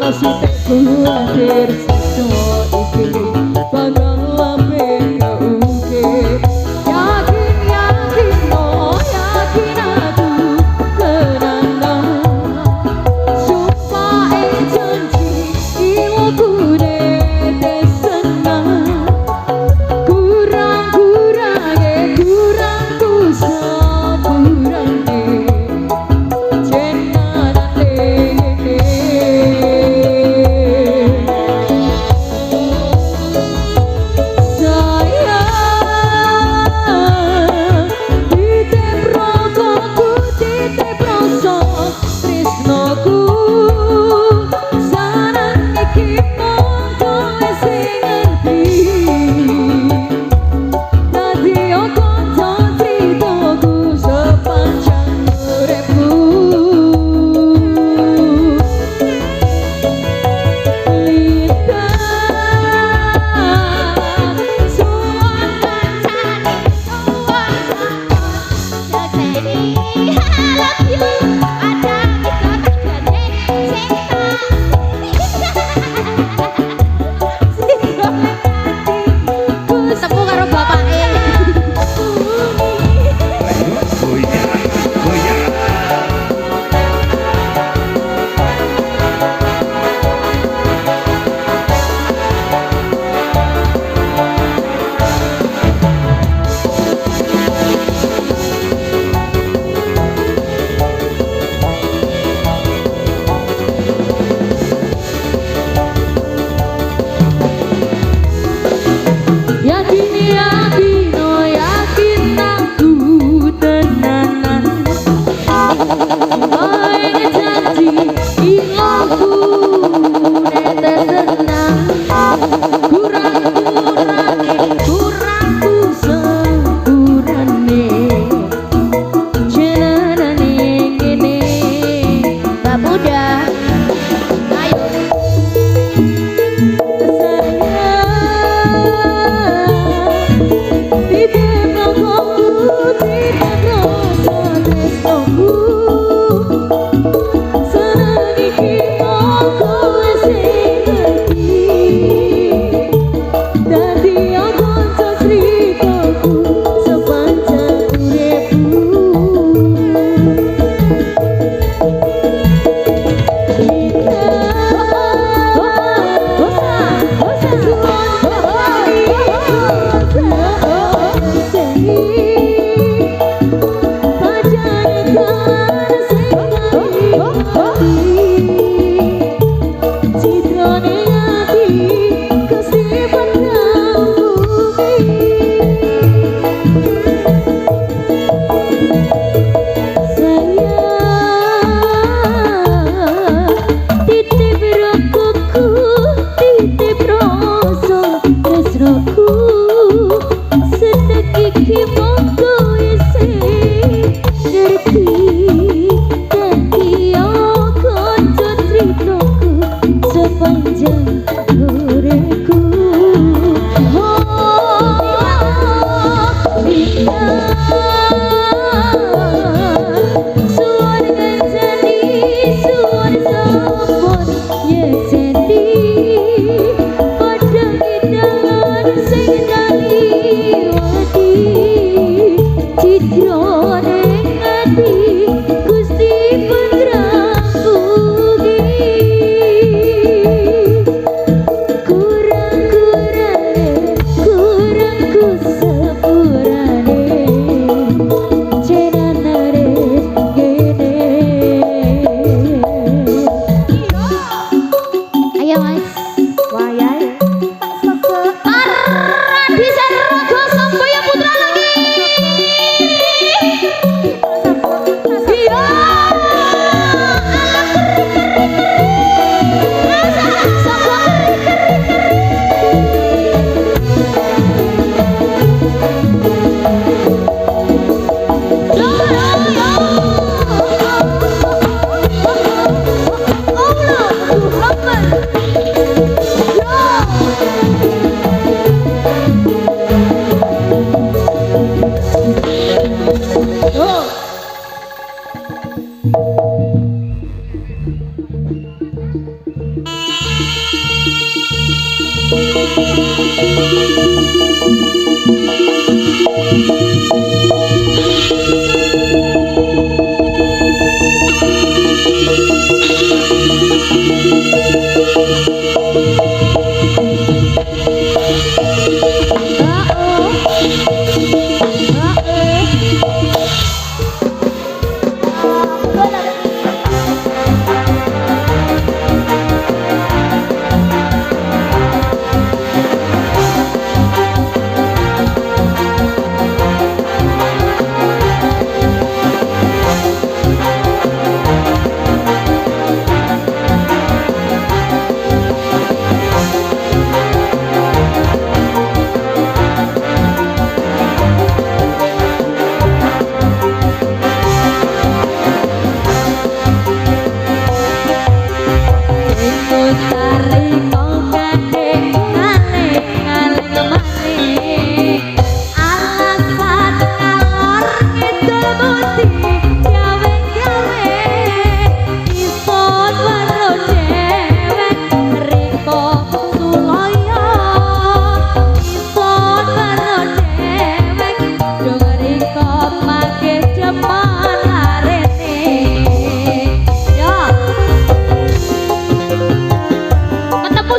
Sitekku akhir semua iki bakal lambe keukir. Yakin yakin oh yakin aku kenangan. Sumpah janji ilmu dede senang. Kurang ku sapuran I love you, ada di kota gede.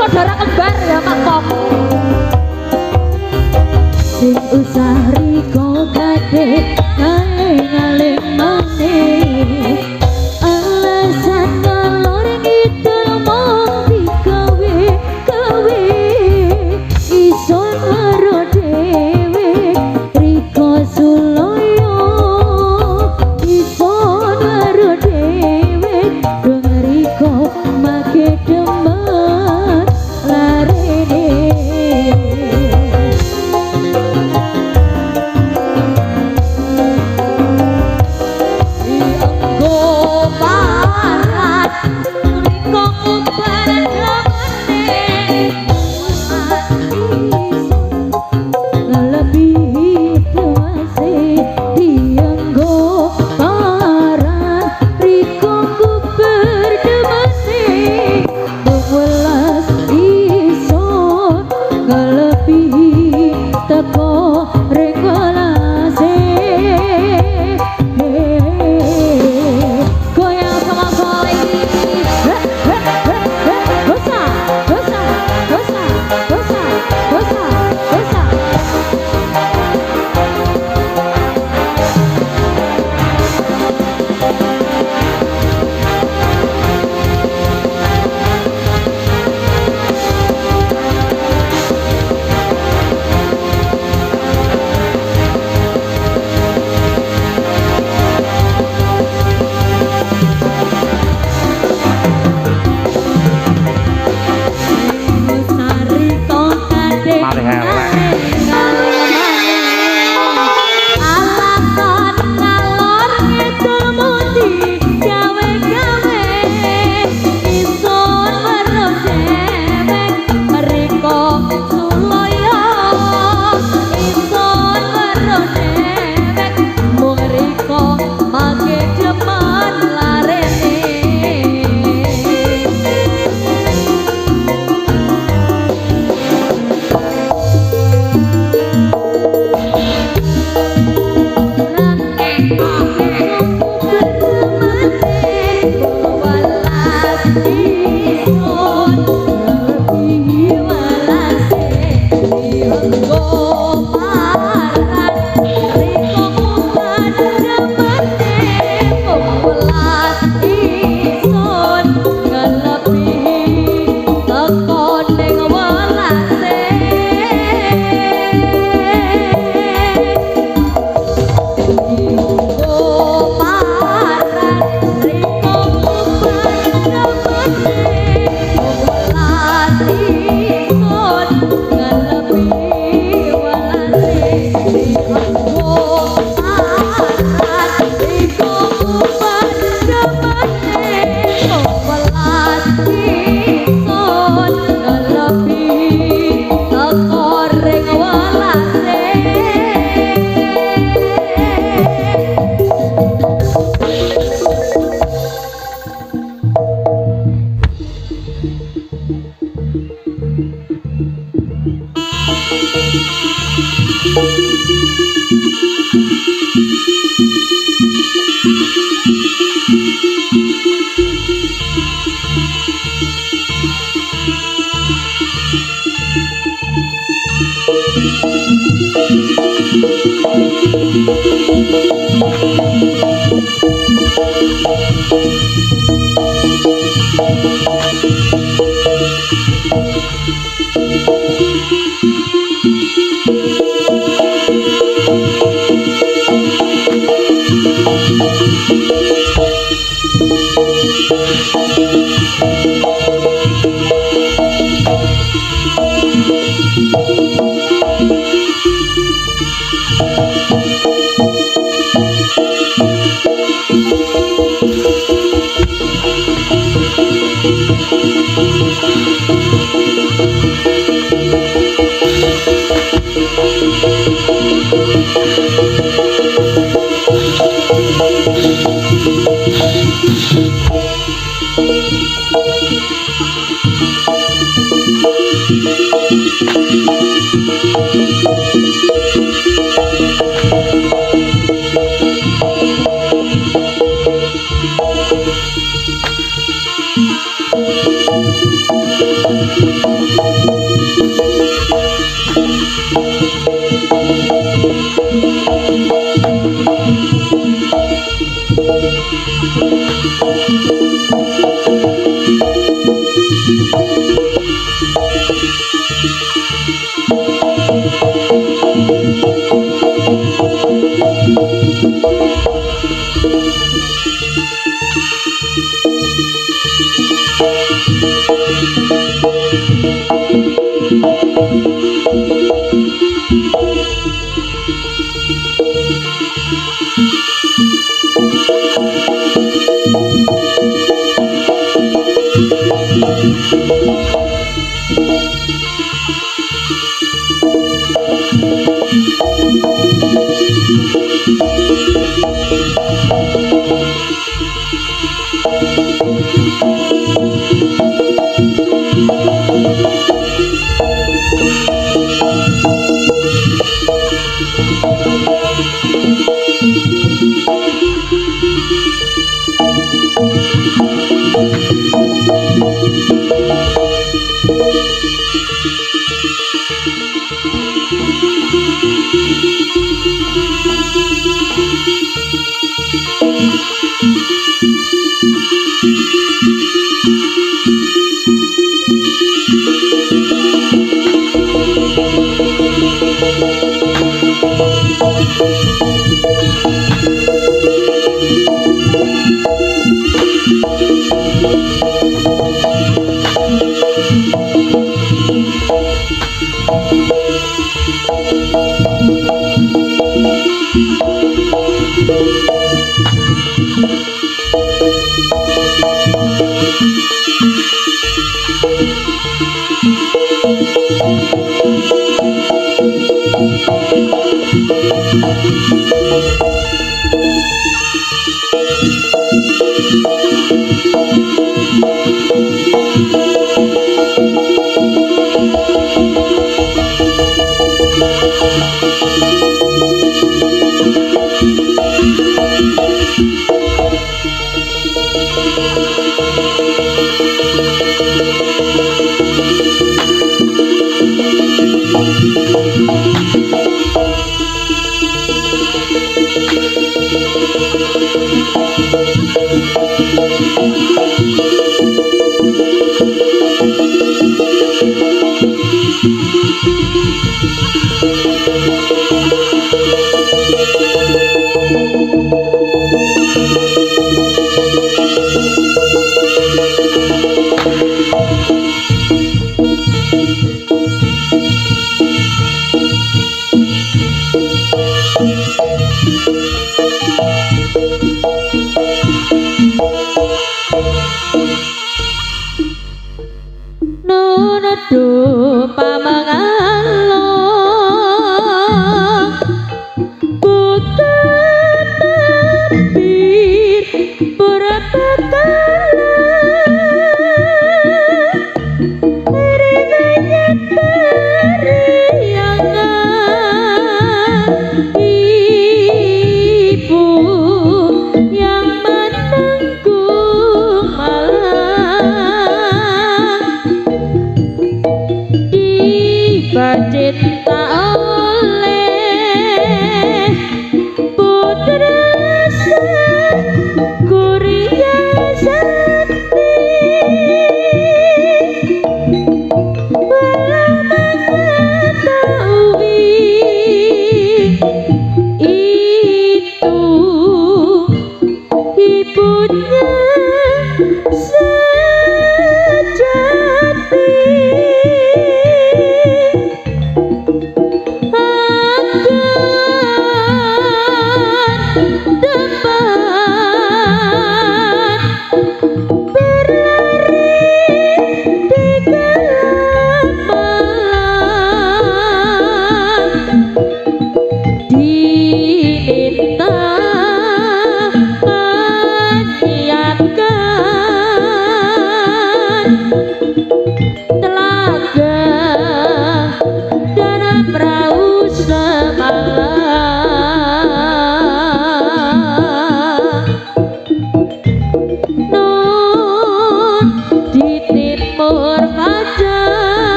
Saudara kembar ya Pak Kok. Sing usah riko gade ngaling maneh. Alasan ngalor ngidul mung digawe iso karo dhewe riko suloyo iso karo dhewe dong riko make demen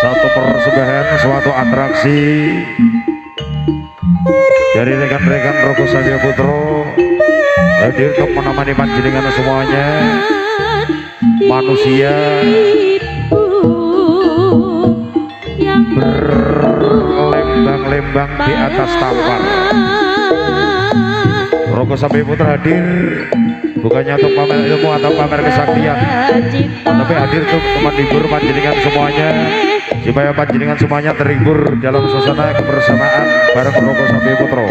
Satu persembahan, suatu atraksi dari rekan-rekan Roko Sabya Putro hadir untuk menemani panjenengan semuanya, manusia berlembang-lembang di atas tampar. Roko Sabya Putro hadir bukannya untuk pamer ilmu atau pamer kesaktian, tapi hadir untuk menghibur panjenengan semuanya, supaya panjenengan semuanya terhibur dalam suasana kebersamaan bareng Roko Sabya Putro.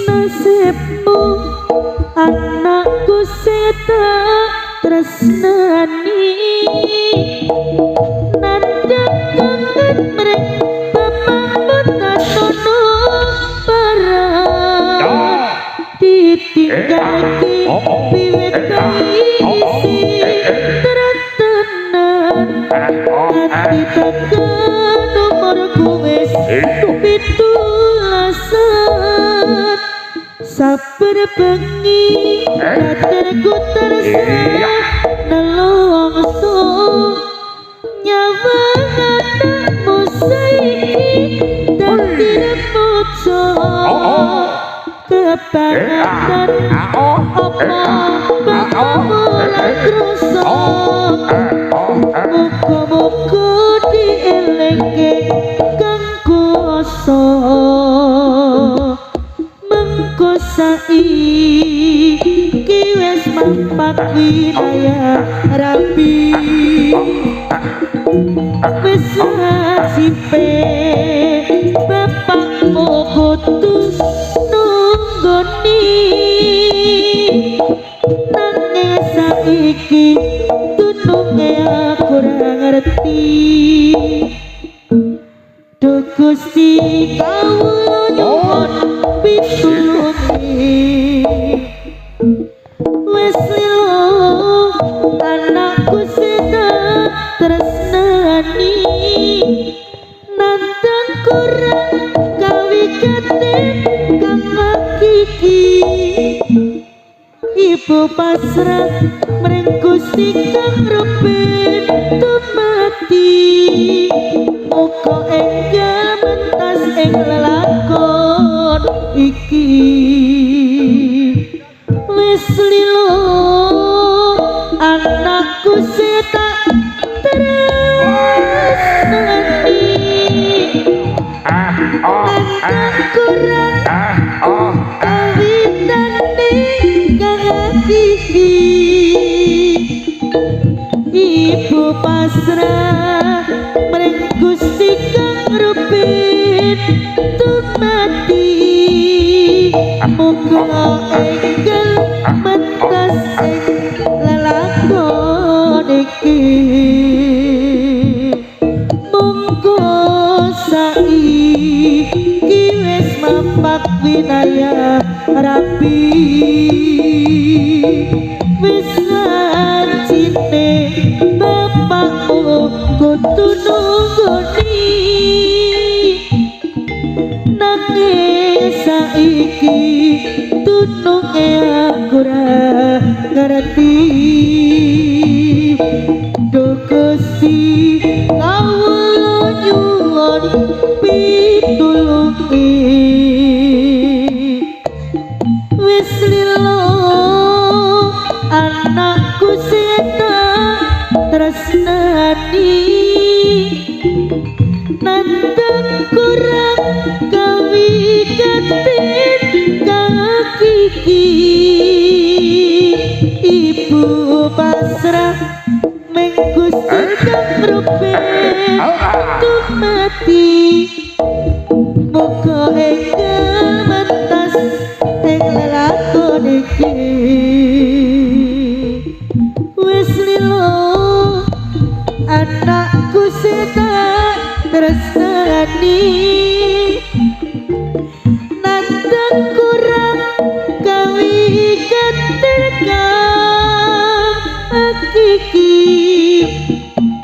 Nasibmu anakku seta tresnani nandang kangen mreng bapakmu tatono parang ditinggalke wiwit isi tretenan ati tekan nomorku wis pitulasan sabar bengi katerku terserah nelongso nyawa anakmu saiki dadi remoco kebangetan apa bapakmu lan kroso muga-muga dielingke kang kuwasa saiki wis mampat wilayah rapi wis nasibe bapakmu putus nyuwoni nanging saiki tununge aku ora ngerti Duh Gusti kawula nyuwun pitulungi wis lilo anakku seda tresnani nantang kurang kawikaten kang hakiki ibu pasrah mring Gusti kang rupin tumati muga enggal mentas ing lelakon iki wis lilo anakku setak tresnani nantang kurang kawitane kang hakiki ibu pasrah mring Gusti kang rupin tumati muga enggal mentas ing lelakon iki monggo saiki wis mapak winaya rapi wis lancine bapakmu kudu nunggoni nanging saiki tununge aku ora ngerti Duh Gusti kawula nyuwun pitulungi wis lilo anakku seda tresnani nantang kurang kawikaten kang hakiki ibu pasrah ming Gusti kang rupin tumati muga enggal mentas ing lelakon iki wis lilo anakku sedak tresnani nantang kurang kawikaten kang hakiki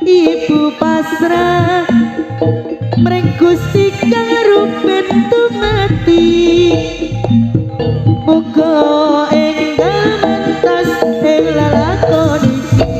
ibu pasrah mring Gusti kang rupin tumati muga enggal mentas ing lelakon iki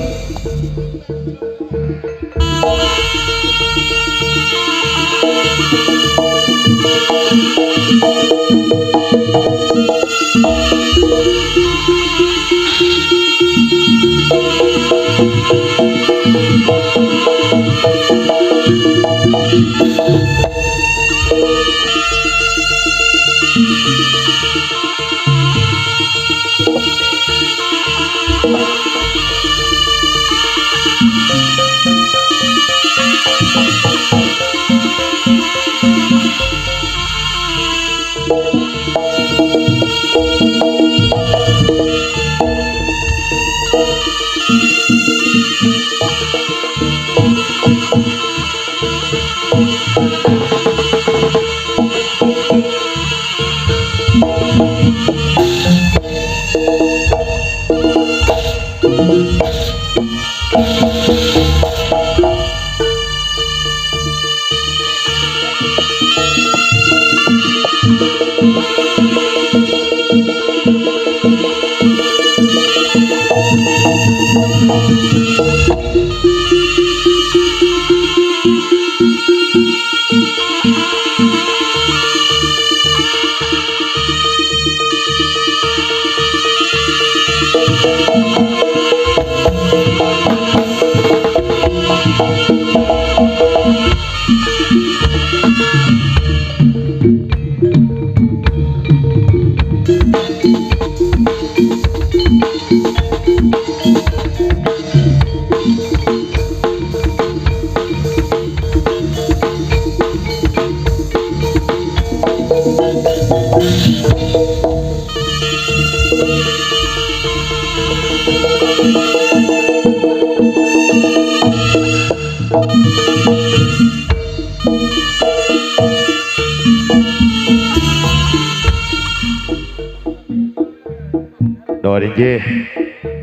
Doa inggih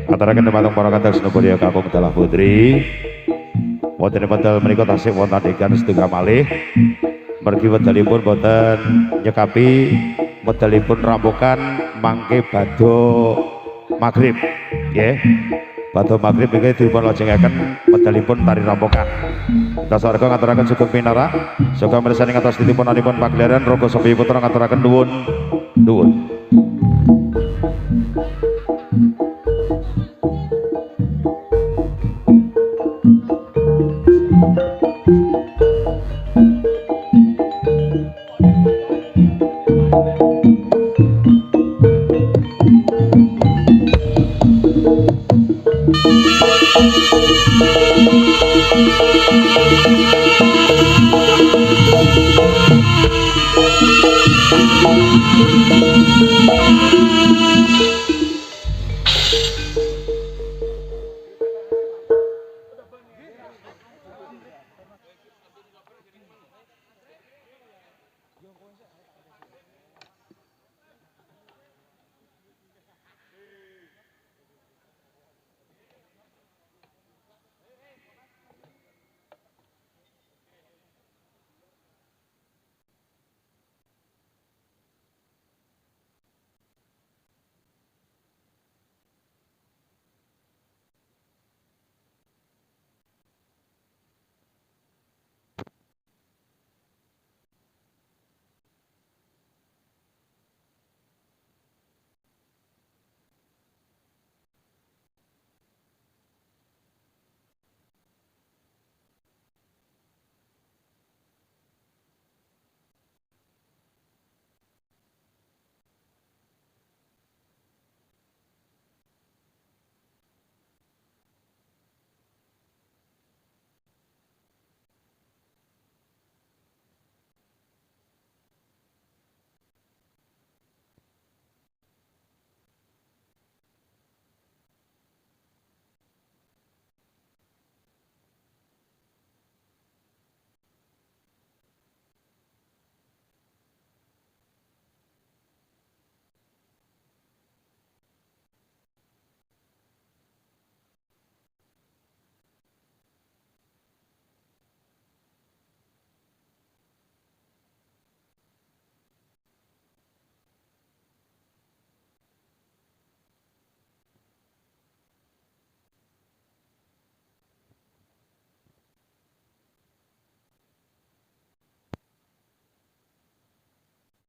aturaken dumateng para kadang senebaya kakung dalah putri. Wonten medal menika tasih wonten adegan setunggal malih. Mergi wedalipun boten nyekapi medalipun rambukan mangke bado magrib nggih. Bado magrib iki dipun lajengaken medalipun tari rambukan. Dasarga ngaturaken sugeng pinara, sugeng mirsani ngatos titipun anipun pagelaran Raga Sembi Putra ngaturaken nuwun. Nuwun.